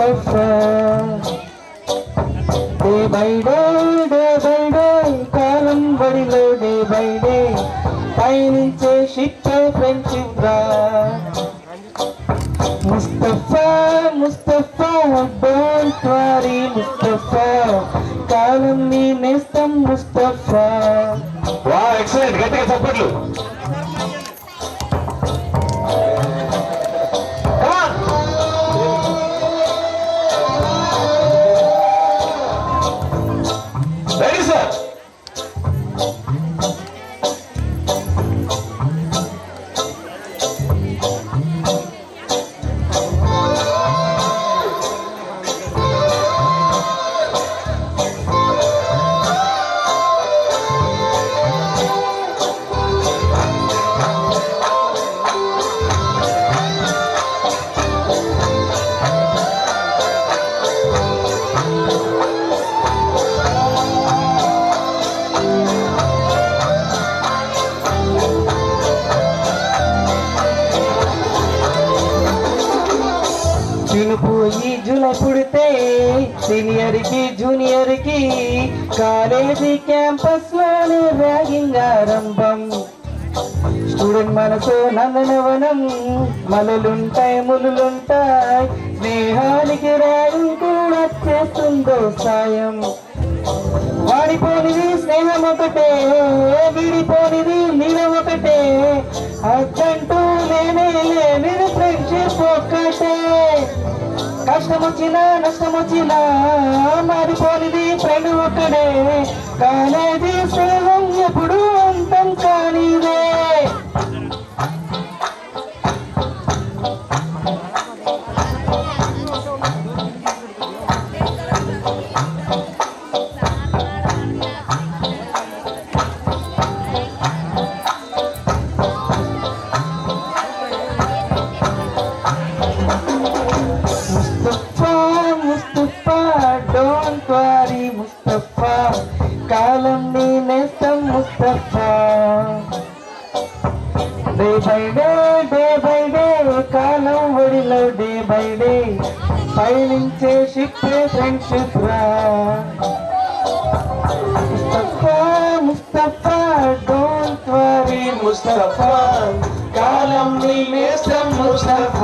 Mustafa day by day కాలం బడిలో day by day పయనించే షిప్ ఫ్రెండ్షిప్ రా ముస్తఫా ముస్తఫా డోంట్ వరీ ముస్తఫా కాలం నీ నేస్తం ముస్తఫా. వా ఎక్సలెంట్, గట్టిగా చప్పట్లు. Ready sir. చినుపోయి జుల పుడితే సీనియర్ కి జూనియర్ కి కాలేజీ క్యాంపస్ లోనే ర్యాగింగ్ ఆరంభం. స్టూడెంట్ మనసు నందనవనం, మలులుంటాయి ములులుంటాయి, స్నేహానికి ర్యాగింగ్ కూడా చేస్తుందో సాయం. వాడిపోనిది స్నేహం ఒకటే, విడిపోనిది నీలం ఒకటే, అద్దంటూ లేనిది ఫ్రెండ్షిప్ ఒక్కటే. కష్టం వచ్చినా నష్టం వచ్చినా మారిపోనిది ఫ్రెండ్ ఒక్కడే, కాలేజీ స్నేహం ఎప్పుడు అంతం కానిదే. డోంట్ వరీ ముస్తఫా కాలం నీ నేస్తం ముస్తఫా. డే బై డే కాలం ఒడిలో డే బై డే పయనించే షిప్ ఫ్రెండ్షిప్ రా ముస్తఫా ముస్తఫా డోంట్ వరీ ముస్తఫా కాలం నీ నేస్తం ముస్తఫా.